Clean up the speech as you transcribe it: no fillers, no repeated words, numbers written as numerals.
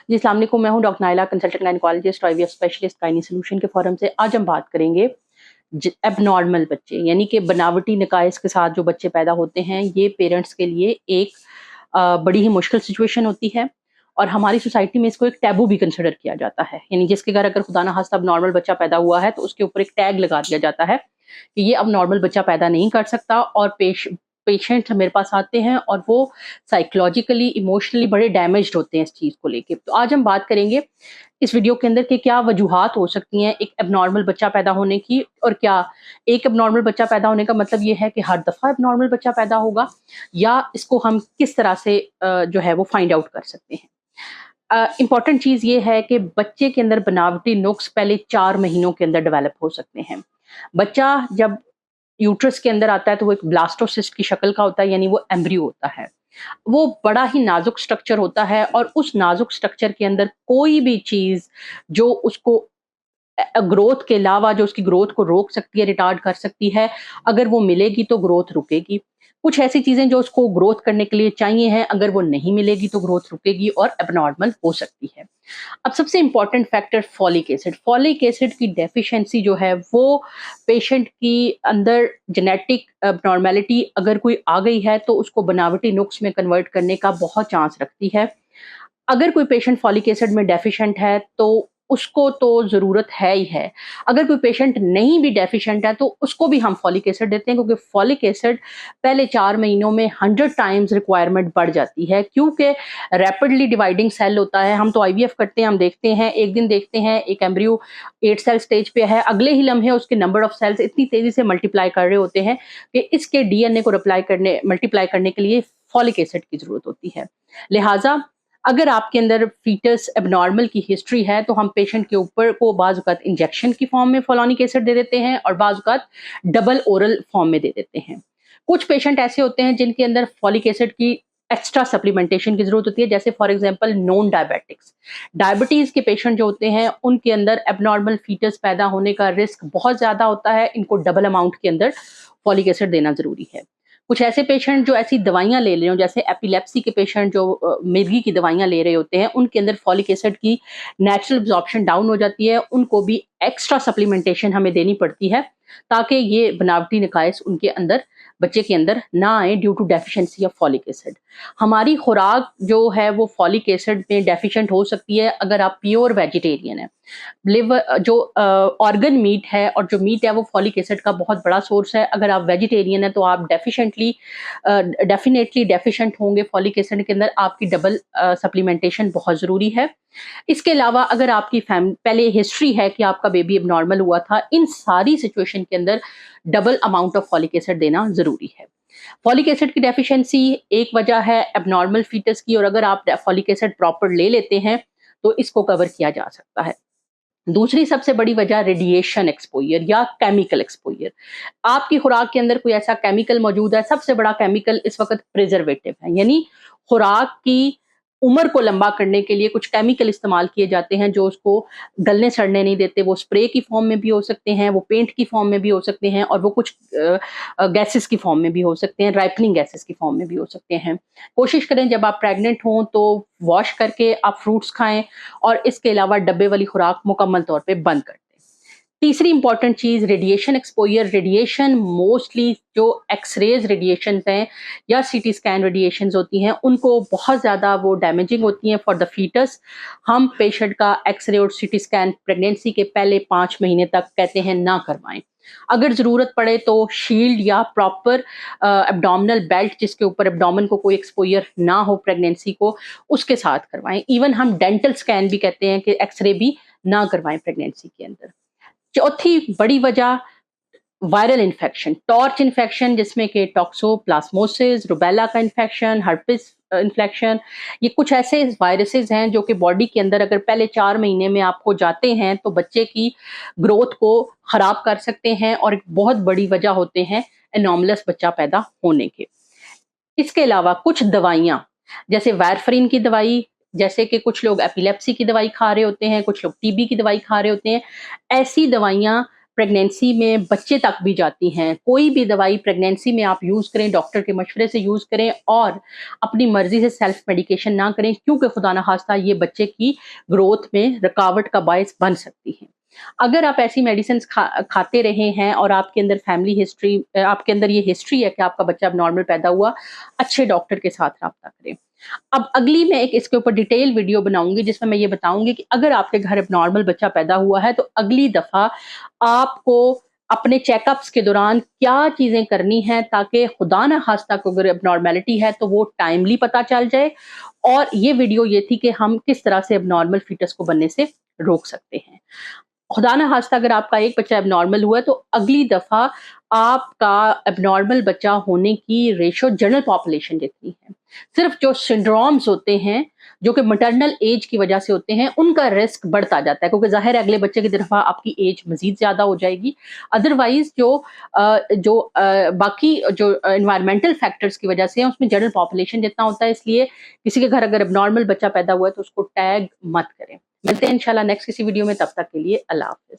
जी, अस्सलाम वालेकुम। मैं हूँ doctor Naila, consultant gynaecologist, IVF specialist, gynae solution के फोरम से। आज हम बात करेंगे एबनॉर्मल बच्चे, यानी कि बनावटी नकाइस के साथ जो बच्चे पैदा होते हैं, ये पेरेंट्स के लिए एक बड़ी ही मुश्किल सिचुएशन होती है और हमारी सोसाइटी में इसको एक टैबू भी कंसिडर किया जाता है। यानी जिसके घर अगर खुदा ना खास्ता एबनॉर्मल बच्चा पैदा हुआ है, तो उसके ऊपर एक टैग लगा दिया जाता है कि ये एबनॉर्मल बच्चा पैदा नहीं कर सकता। और पेशेंट मेरे पास आते हैं और वो साइकोलॉजिकली, इमोशनली बड़े डैमेज्ड होते हैं इस चीज़ को लेके। तो आज हम बात करेंगे इस वीडियो के अंदर कि क्या वजूहात हो सकती हैं एक एबनॉर्मल बच्चा पैदा होने की, और क्या एक एबनॉर्मल बच्चा पैदा होने का मतलब ये है कि हर दफ़ा एबनॉर्मल बच्चा पैदा होगा, या इसको हम किस तरह से जो है वो फाइंड आउट कर सकते हैं। इम्पॉर्टेंट चीज़ ये है कि बच्चे के अंदर बनावटी नुक्स पहले 4 महीनों के अंदर डेवलप हो सकते हैं। बच्चा जब यूट्रस के अंदर आता है तो वो एक ब्लास्टोसिस्ट की शक्ल का होता है, यानी वो एम्ब्रियो होता है। वो बड़ा ही नाजुक स्ट्रक्चर होता है और उस नाजुक स्ट्रक्चर के अंदर कोई भी चीज़ जो उसको ग्रोथ के अलावा जो उसकी ग्रोथ को रोक सकती है, रिटार्ड कर सकती है, अगर वो मिलेगी तो ग्रोथ रुकेगी। कुछ ऐसी चीज़ें जो उसको ग्रोथ करने के लिए चाहिए हैं, अगर वो नहीं मिलेगी तो ग्रोथ रुकेगी और एबनॉर्मल हो सकती है। अब सबसे important factor folic acid. Folic acid की डेफिशिएंसी जो है वो पेशेंट की अंदर जेनेटिक एबनॉर्मेलिटी अगर कोई आ गई है तो उसको बनावटी नुक्स में कन्वर्ट करने का बहुत चांस रखती है। अगर कोई पेशेंट फॉलिक एसिड में डेफिशिएंट है तो उसको तो ज़रूरत है ही है। अगर कोई पेशेंट नहीं भी डेफिशिएंट है तो उसको भी हम फॉलिक एसिड देते हैं, क्योंकि फॉलिक एसिड पहले 4 महीनों में 100 टाइम्स रिक्वायरमेंट बढ़ जाती है, क्योंकि रैपिडली डिवाइडिंग सेल होता है। हम तो आईवीएफ करते हैं, हम देखते हैं, एक दिन देखते हैं एक एम्ब्रियो 8 सेल स्टेज पे है, अगले ही लम्हे उसके नंबर ऑफ सेल्स इतनी तेज़ी से मल्टीप्लाई कर रहे होते हैं कि इसके डीएनए को मल्टीप्लाई करने के लिए फॉलिक एसिड की ज़रूरत होती है। लिहाज़ा अगर आपके अंदर फीटस एबनॉर्मल की हिस्ट्री है तो हम पेशेंट के ऊपर को बाज़ औक़ात इंजेक्शन की फॉर्म में फॉलिक एसिड दे देते हैं और बाज़ औक़ात डबल ओरल फॉर्म में दे देते हैं। कुछ पेशेंट ऐसे होते हैं जिनके अंदर फॉलिक एसिड की एक्स्ट्रा सप्लीमेंटेशन की ज़रूरत होती है, जैसे for example non diabetics. Diabetes के पेशेंट जो होते हैं उनके अंदर एबनॉर्मल फीटस पैदा होने का रिस्क बहुत ज़्यादा होता है, इनको डबल अमाउंट के अंदर फॉलिक एसिड देना ज़रूरी है। कुछ ऐसे पेशेंट जो ऐसी दवाइयाँ ले रहे हो, जैसे एपिलेप्सी के पेशेंट जो मिर्गी की दवाइयाँ ले रहे होते हैं, उनके अंदर फॉलिक एसिड की नेचुरल एब्ज़ॉर्प्शन डाउन हो जाती है, उनको भी एक्स्ट्रा सप्लीमेंटेशन हमें देनी पड़ती है, ताकि ये बनावटी नकाइस उनके अंदर, बच्चे के अंदर ना आए due to deficiency of folic acid. हमारी खुराक जो है वो फॉलिक एसिड में डेफिशिएंट हो सकती है अगर आप प्योर वेजिटेरियन हैं। लिवर जो ऑर्गन मीट है और जो मीट है वो फॉलिक एसिड का बहुत बड़ा सोर्स है। अगर आप वेजिटेरियन हैं तो आप डेफिनेटली डेफिशिएंट होंगे फॉलिक एसिड के अंदर, आपकी डबल सप्लीमेंटेशन बहुत ज़रूरी है। इसके अलावा अगर आपकी पहले हिस्ट्री है कि आपका बेबी एबनॉर्मल हुआ था, इन सारी सिचुएशन के अंदर double amount of folic acid देना ज़रूरी है। फॉलिक एसिड की डेफिशिएंसी एक वजह है एबनॉर्मल फीटस की, और अगर आप फॉलिक एसिड प्रॉपर ले लेते हैं तो इसको कवर किया जा सकता है। दूसरी सबसे बड़ी वजह रेडिएशन एक्सपोज़र या केमिकल एक्सपोज़र। आपकी खुराक के अंदर कोई ऐसा केमिकल मौजूद है, सबसे बड़ा केमिकल इस वक़्त प्रिजर्वेटिव है, यानी खुराक की उम्र को लंबा करने के लिए कुछ केमिकल इस्तेमाल किए जाते हैं जो उसको गलने-सड़ने नहीं देते। वो स्प्रे की फ़ॉर्म में भी हो सकते हैं, वो पेंट की फ़ॉर्म में भी हो सकते हैं, और वो कुछ गैसेस की फ़ॉर्म में भी हो सकते हैं, राइपनिंग गैसेस की फ़ॉर्म में भी हो सकते हैं। कोशिश करें जब आप प्रेग्नेंट हों तो वॉश करके आप फ्रूट्स खाएँ, और इसके अलावा डब्बे वाली खुराक मुकम्मल तौर पे बंद कर दें। तीसरी इंपॉर्टेंट चीज़ रेडिएशन एक्सपोज़र। रेडिएशन मोस्टली जो एक्स-रेज़ रेडिएशंस हैं या सीटी स्कैन रेडिएशंस होती हैं, उनको बहुत ज़्यादा वो डैमेजिंग होती हैं फॉर द फीटस। हम पेशेंट का एक्स-रे और सीटी स्कैन प्रेगनेंसी के पहले 5 महीने तक कहते हैं ना करवाएँ। अगर ज़रूरत पड़े तो शील्ड या प्रॉपर एब्डोमिनल बेल्ट, जिसके ऊपर एब्डोमेन को कोई एक्सपोज़र ना हो प्रेगनेंसी को, उसके साथ करवाएँ। इवन हम डेंटल स्कैन भी कहते हैं कि एक्स-रे भी ना करवाएँ प्रेगनेंसी के अंदर। चौथी बड़ी वजह वायरल इन्फेक्शन, टॉर्च इन्फेक्शन, जिसमें कि टॉक्सोप्लाज्मोसिस, रूबेला का इन्फेक्शन, हर्पिस इन्फेक्शन, ये कुछ ऐसे वायरसेस हैं जो कि बॉडी के अंदर अगर पहले 4 महीने में आपको जाते हैं तो बच्चे की ग्रोथ को खराब कर सकते हैं और एक बहुत बड़ी वजह होते हैं एनॉमलस बच्चा पैदा होने के। इसके अलावा कुछ दवाइयाँ, जैसे वारफरीन की दवाई, जैसे कि कुछ लोग एपिलेप्सी की दवाई खा रहे होते हैं, कुछ लोग टीबी की दवाई खा रहे होते हैं। ऐसी दवाइयाँ प्रेगनेंसी में बच्चे तक भी जाती हैं। कोई भी दवाई प्रेगनेंसी में आप यूज़ करें, डॉक्टर के मशवरे से यूज़ करें और अपनी मर्ज़ी से सेल्फ मेडिकेशन ना करें, क्योंकि खुदा ना ख़ास्ता ये बच्चे की ग्रोथ में रुकावट का बायस बन सकती है। अगर आप ऐसी मेडिसिन्स खाते रहे हैं और आपके अंदर फैमिली हिस्ट्री आपके अंदर ये हिस्ट्री है कि आपका बच्चा एबनॉर्मल पैदा हुआ, अच्छे डॉक्टर के साथ राब्ता करें। अब अगली मैं एक इसके ऊपर डिटेल वीडियो बनाऊँगी जिसमें मैं ये बताऊँगी कि अगर आपके घर एबनॉर्मल बच्चा पैदा हुआ है, तो अगली दफ़ा आपको अपने चेकअप्स के दौरान क्या चीज़ें करनी हैं ताकि खुदा ना ख़ास्ता को अगर एबनॉर्मैलिटी है, तो वो टाइमली पता चल जाए। और ये वीडियो ये थी कि हम किस तरह से एबनॉर्मल फ़ीटस को बनने से रोक सकते हैं। खुदा ना ख़ास्ता अगर आपका एक बच्चा एबनॉर्मल हुआ है, तो अगली दफ़ा आपका एबनॉर्मल बच्चा होने की रेशो जनरल पॉपुलेशन जितनी है। सिर्फ़ जो सिंड्रोम्स होते हैं, जो कि मैटरनल एज की वज़ह से होते हैं, उनका रिस्क बढ़ता जाता है क्योंकि ज़ाहिर है अगले बच्चे की तरफ आपकी एज मज़ीद ज़्यादा हो जाएगी। अदरवाइज़ बाकी जो एनवायरमेंटल फैक्टर्स की वज़ह से है, उसमें जनरल पॉपुलेशन जितना होता है, इसलिए किसी के घर अगर एबनॉर्मल बच्चा पैदा हुआ है, तो उसको टैग मत करें। मिलते हैं इंशाल्लाह नेक्स्ट किसी वीडियो में, तब तक के लिए अल्लाह हाफ़िज़।